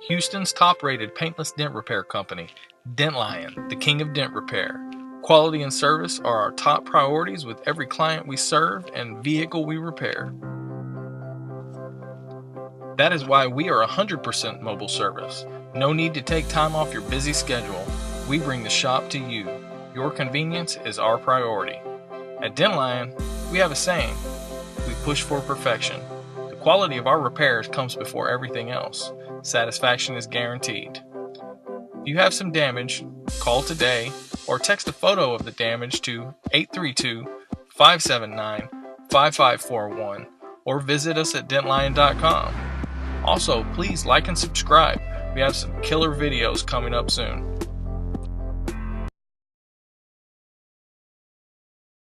Houston's top-rated paintless dent repair company, Dent Lion, the king of dent repair. Quality and service are our top priorities with every client we serve and vehicle we repair. That is why we are 100% mobile service. No need to take time off your busy schedule. We bring the shop to you. Your convenience is our priority. At Dent Lion, we have a saying: we push for perfection. The quality of our repairs comes before everything else. Satisfaction is guaranteed. If you have some damage, call today or text a photo of the damage to 832-579-5541 or visit us at dentlion.com. Also, please like and subscribe. We have some killer videos coming up soon.